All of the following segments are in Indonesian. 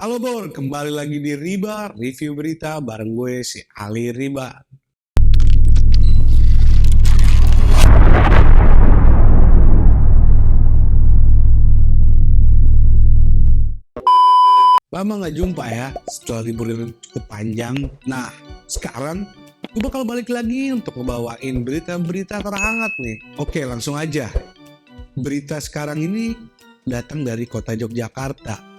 Halo Bor, kembali lagi di Riba, review berita bareng gue si Ali Riba. Lama nggak jumpa ya, setelah libur yang cukup panjang. Nah, sekarang gue bakal balik lagi untuk ngebawain berita-berita terhangat nih. Oke, langsung aja. Berita sekarang ini datang dari kota Yogyakarta.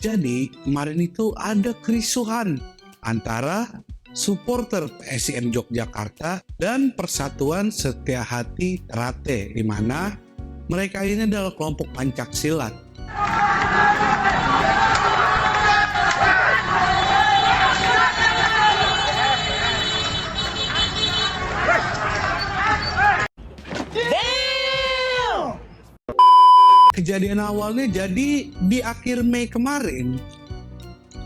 Jadi, kemarin itu ada kerisuhan antara supporter PSIM Yogyakarta dan Persatuan Setia Hati Ternate, di mana mereka ini adalah kelompok Pancaksilat. Kejadian awalnya jadi di akhir Mei kemarin,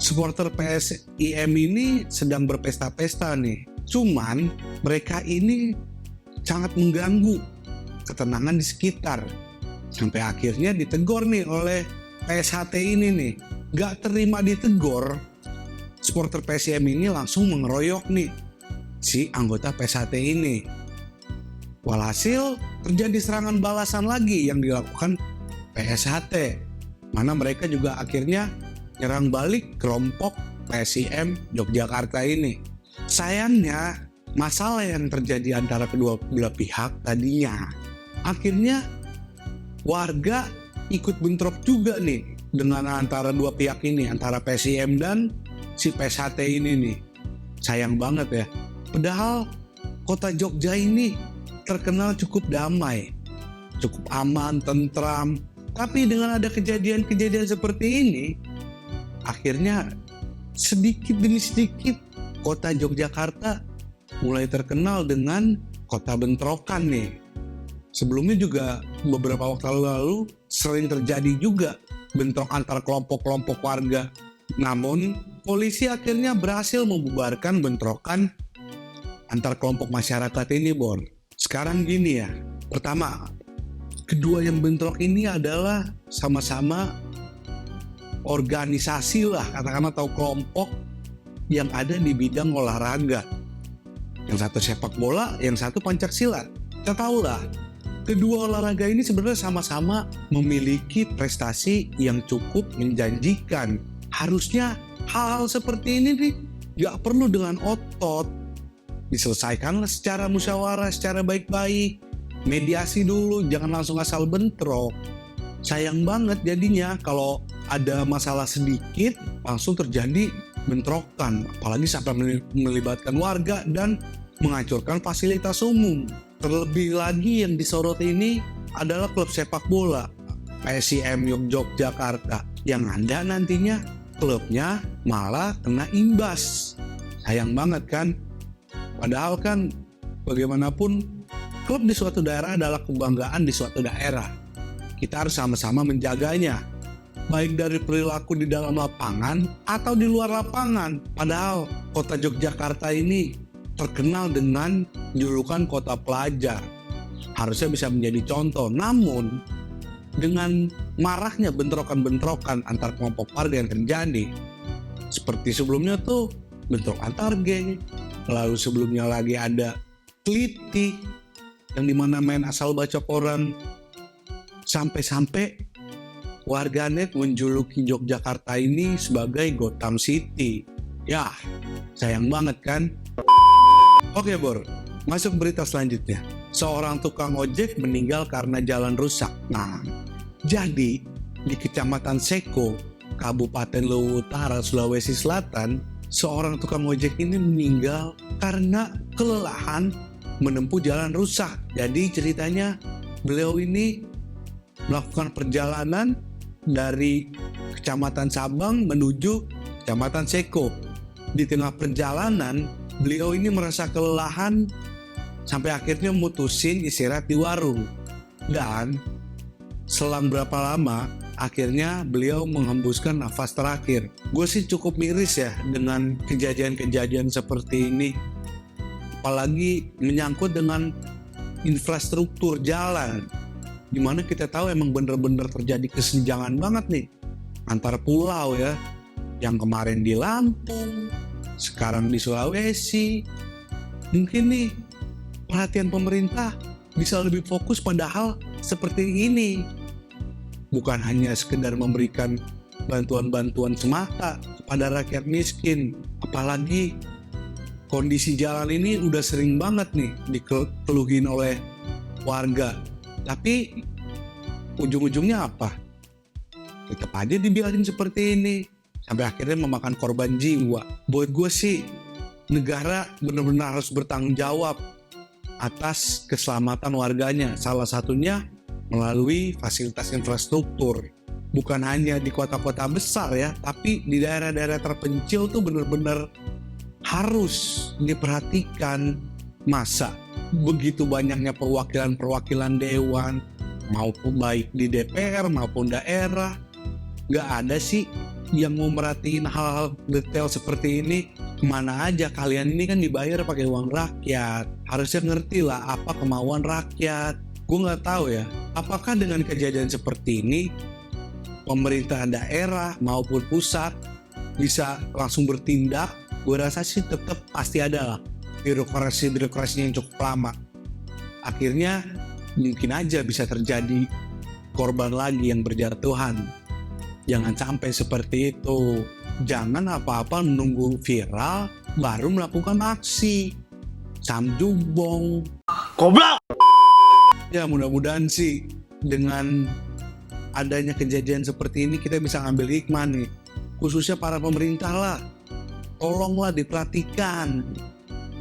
supporter PSIM ini sedang berpesta-pesta nih. Cuman mereka ini sangat mengganggu ketenangan di sekitar. Sampai akhirnya ditegur nih oleh PSHT ini nih. Gak terima ditegur, supporter PSIM ini langsung mengeroyok nih si anggota PSHT ini. Walhasil terjadi serangan balasan lagi yang dilakukan PSHT, mana mereka juga akhirnya nyerang balik kelompok PSIM Yogyakarta ini. Sayangnya masalah yang terjadi antara kedua belah pihak tadinya, akhirnya warga ikut bentrok juga nih dengan antara dua pihak ini, antara PSIM dan si PSHT ini nih. Sayang banget ya, padahal kota Jogja ini terkenal cukup damai, cukup aman, tentram. Tapi dengan ada kejadian-kejadian seperti ini, akhirnya sedikit demi sedikit kota Yogyakarta mulai terkenal dengan kota bentrokan nih. Sebelumnya juga beberapa waktu lalu sering terjadi juga bentrok antar kelompok-kelompok warga. Namun polisi akhirnya berhasil membubarkan bentrokan antar kelompok masyarakat ini, Bor. Sekarang gini ya, pertama, kedua yang bentrok ini adalah sama-sama organisasi lah, katakanlah atau kelompok yang ada di bidang olahraga. Yang satu sepak bola, yang satu Pancaksilat. Kita tahu lah, kedua olahraga ini sebenarnya sama-sama memiliki prestasi yang cukup menjanjikan. Harusnya hal-hal seperti ini nih gak perlu dengan otot. Diselesaikanlah secara musyawarah, secara baik-baik. Mediasi dulu, jangan langsung asal bentrok. Sayang banget jadinya kalau ada masalah sedikit langsung terjadi bentrokan, apalagi sampai melibatkan warga dan menghancurkan fasilitas umum. Terlebih lagi yang disorot ini adalah klub sepak bola PSIM Yogyakarta, yang ada nantinya klubnya malah kena imbas. Sayang banget kan, padahal kan bagaimanapun klub di suatu daerah adalah kebanggaan di suatu daerah. Kita harus sama-sama menjaganya, baik dari perilaku di dalam lapangan atau di luar lapangan. Padahal kota Yogyakarta ini terkenal dengan julukan kota pelajar. Harusnya bisa menjadi contoh. Namun dengan marahnya bentrokan-bentrokan antar kelompok warga yang terjadi, seperti sebelumnya tuh bentrok antar geng, lalu sebelumnya lagi ada kliti, yang dimana main asal baca koran, sampai-sampai warganet menjuluki Yogyakarta ini sebagai Gotham City. Ya, sayang banget kan? Oke Bor, masuk berita selanjutnya. Seorang tukang ojek meninggal karena jalan rusak. Nah, jadi di Kecamatan Seko, Kabupaten Luwu Utara, Sulawesi Selatan, seorang tukang ojek ini meninggal karena kelelahan menempuh jalan rusak. Jadi ceritanya beliau ini melakukan perjalanan dari Kecamatan Sabang menuju Kecamatan Seko. Di tengah perjalanan beliau ini merasa kelelahan sampai akhirnya mutusin istirahat di warung. Dan selang berapa lama akhirnya beliau menghembuskan nafas terakhir. Gue sih cukup miris ya dengan kejadian-kejadian seperti ini, apalagi menyangkut dengan infrastruktur jalan, dimana kita tahu emang bener-bener terjadi kesenjangan banget nih antar pulau ya. Yang kemarin di Lampung, sekarang di Sulawesi. Mungkin nih perhatian pemerintah bisa lebih fokus pada hal seperti ini. Bukan hanya sekedar memberikan bantuan-bantuan semata kepada rakyat miskin. Apalagi kondisi jalan ini udah sering banget nih dikeluhin oleh warga. Tapi ujung-ujungnya apa? Tetap aja dibilangin seperti ini. Sampai akhirnya memakan korban jiwa. Buat gue sih, negara benar-benar harus bertanggung jawab atas keselamatan warganya. Salah satunya melalui fasilitas infrastruktur. Bukan hanya di kota-kota besar ya, tapi di daerah-daerah terpencil tuh benar-benar harus diperhatikan. Masa begitu banyaknya perwakilan-perwakilan dewan, maupun baik di DPR maupun daerah, nggak ada sih yang mau merhatiin hal-hal detail seperti ini. Kemana aja kalian ini kan dibayar pakai uang rakyat, harusnya ngerti lah apa kemauan rakyat. Gue nggak tahu ya, apakah dengan kejadian seperti ini pemerintah daerah maupun pusat bisa langsung bertindak? Gue rasa sih tetap pasti ada lah birokrasinya yang cukup lama. Akhirnya mungkin aja bisa terjadi korban lagi yang berjatuhan. Jangan sampai seperti itu. Jangan apa-apa menunggu viral baru melakukan aksi. Samjubong. Goblok! Ya mudah-mudahan sih dengan adanya kejadian seperti ini kita bisa ngambil hikmah nih. Khususnya para pemerintah lah. Tolonglah diperhatikan.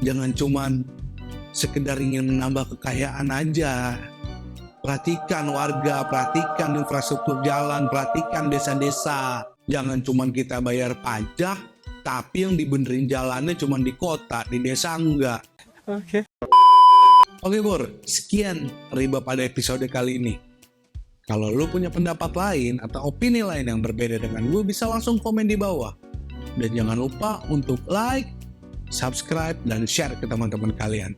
Jangan cuman sekedar ingin menambah kekayaan aja. Perhatikan warga, perhatikan infrastruktur jalan, perhatikan desa-desa. Jangan cuma kita bayar pajak, tapi yang dibenerin jalannya cuma di kota, di desa enggak. Oke Bor, sekian Riba pada episode kali ini. Kalau lu punya pendapat lain atau opini lain yang berbeda dengan gue, bisa langsung komen di bawah. Dan jangan lupa untuk like, subscribe, dan share ke teman-teman kalian.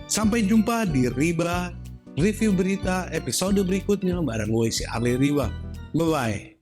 Sampai jumpa di Riba Review Berita episode berikutnya bareng gue si Ali Riba. Bye-bye.